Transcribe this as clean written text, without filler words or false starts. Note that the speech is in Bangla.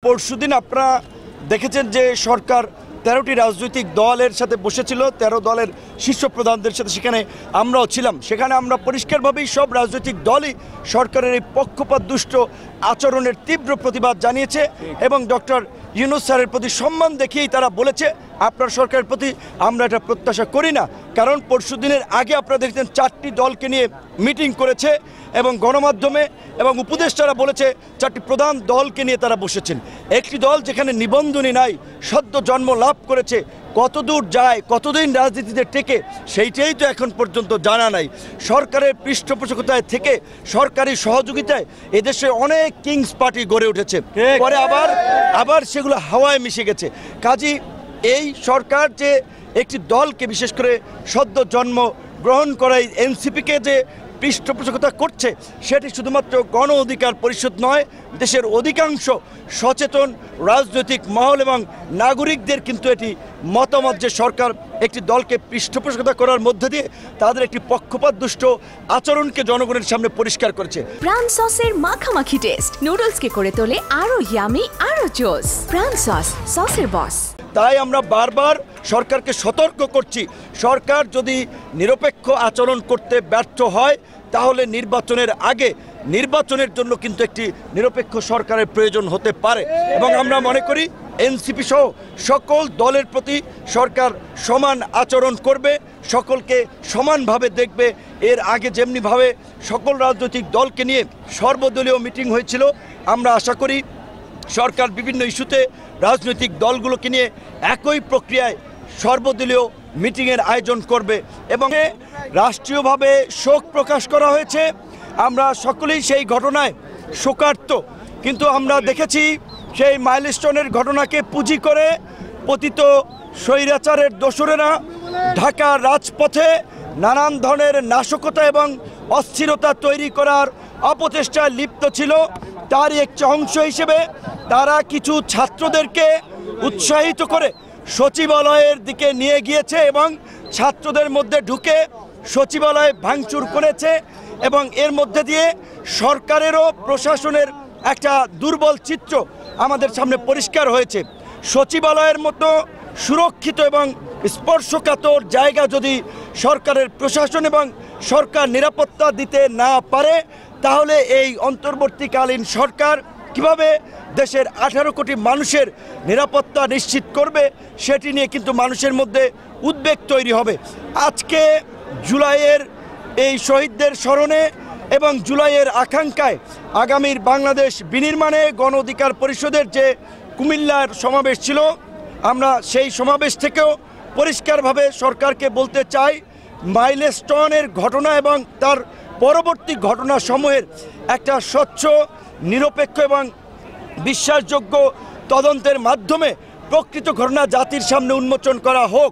পরশুদিন আপনারা দেখেছেন যে সরকার ১৩টি রাজনৈতিক দলের সাথে বসেছিল, ১৩ দলের শীর্ষ প্রধানদের সাথে, সেখানে আমরাও ছিলাম। সেখানে আমরা পরিষ্কারভাবেই সব রাজনৈতিক দলই সরকারের এই পক্ষপাতদুষ্ট আচরণের তীব্র প্রতিবাদ জানিয়েছে এবং ডক্টর ইউনূস স্যারের প্রতি সম্মান দেখিয়েই তারা বলেছে আপনার সরকারের প্রতি আমরা এটা প্রত্যাশা করি না। কারণ পরশুদিনের আগে আপনারা দেখছেন 4টি দলকে নিয়ে মিটিং করেছে এবং গণমাধ্যমে এবং উপদেষ্টারা বলেছে 4টি প্রধান দলকে নিয়ে তারা বসেছেন। একটি দল যেখানে নিবন্ধনই নাই, সদ্য জন্ম লাভ করেছে, কতদূর যায়, কতদিন রাজনীতিতে টেকে, সেইটাই তো এখন পর্যন্ত জানা নাই। সরকারের পৃষ্ঠপোষকতায় থেকে সরকারি সহযোগিতায় এদেশে অনেক কিংস পার্টি গড়ে উঠেছে, পরে আবার সেগুলো হাওয়ায় মিশে গেছে। কাজী এই সরকার যে একটি দলকে, বিশেষ করে সদ্য জন্ম গ্রহণ করাই এনসিপিকে যে পৃষ্ঠপোষকতা করছে, সেটি শুধুমাত্র গণ অধিকার পরিষদ নয়, দেশের অধিকাংশ সচেতন রাজনৈতিক মহল এবং নাগরিকদের কিন্তু এটি মতামত যে সরকার একটি দলকে পৃষ্ঠপোষকতা করার মধ্যে দিয়ে তাদের একটি পক্ষপাতদুষ্ট আচরণকে জনগণের সামনে পরিষ্কার করেছে। প্রাণ সসের মাখামাখি টেস্ট নুডলসকে করে তোলে আরো ইয়ামি, আরো জোস। প্রাণ সসের বস। তাই আমরা বারবার সরকারকে সতর্ক করছি, সরকার যদি নিরপেক্ষ আচরণ করতে ব্যর্থ হয় তাহলে নির্বাচনের আগে নির্বাচনের জন্য কিন্তু একটি নিরপেক্ষ সরকারের প্রয়োজন হতে পারে এবং আমরা মনে করি এনসিপি সহ সকল দলের প্রতি সরকার সমান আচরণ করবে, সকলকে সমানভাবে দেখবে। এর আগে যেমনিভাবে সকল রাজনৈতিক দলকে নিয়ে সর্বদলীয় মিটিং হয়েছিল, আমরা আশা করি সরকার বিভিন্ন ইস্যুতে রাজনৈতিক দলগুলোকে নিয়ে একই প্রক্রিয়ায় সর্বদলীয় মিটিংয়ের আয়োজন করবে এবং রাষ্ট্রীয়ভাবে শোক প্রকাশ করা হয়েছে। আমরা সকলেই সেই ঘটনায় শোকার্ত, কিন্তু আমরা দেখেছি সেই মাইলস্টোনের ঘটনাকে পুঁজি করে পতিত স্বৈরাচারের দোসরেরা ঢাকার রাজপথে নানান ধরনের নাশকতা এবং অস্থিরতা তৈরি করার অপচেষ্টায় লিপ্ত ছিল। তারই একটি অংশ হিসেবে তারা কিছু ছাত্রদেরকে উৎসাহিত করে সচিবালয়ের দিকে নিয়ে গিয়েছে এবং ছাত্রদের মধ্যে ঢুকে সচিবালয়ে ভাঙচুর করেছে এবং এর মধ্যে দিয়ে সরকারেরও প্রশাসনের একটা দুর্বল চিত্র আমাদের সামনে পরিষ্কার হয়েছে। সচিবালয়ের মতো সুরক্ষিত এবং স্পর্শকাতর জায়গা যদি সরকারের প্রশাসন এবং সরকার নিরাপত্তা দিতে না পারে, তাহলে এই অন্তর্বর্তীকালীন সরকার কিভাবে দেশের 18 কোটি মানুষের নিরাপত্তা নিশ্চিত করবে, সেটি নিয়ে কিন্তু মানুষের মধ্যে উদ্বেগ তৈরি হবে। আজকে জুলাইয়ের এই শহীদদের স্মরণে এবং জুলাইয়ের আকাঙ্ক্ষায় আগামীর বাংলাদেশ বিনির্মাণে গণ অধিকার পরিষদের যে কুমিল্লার সমাবেশ ছিল, আমরা সেই সমাবেশ থেকেও পরিষ্কারভাবে সরকারকে বলতে চাই, মাইলস্টোনের ঘটনা এবং তার পরবর্তী ঘটনাসমূহের একটা স্বচ্ছ, নিরপেক্ষ এবং বিশ্বাসযোগ্য তদন্তের মাধ্যমে প্রকৃত ঘটনা জাতির সামনে উন্মোচন করা হোক।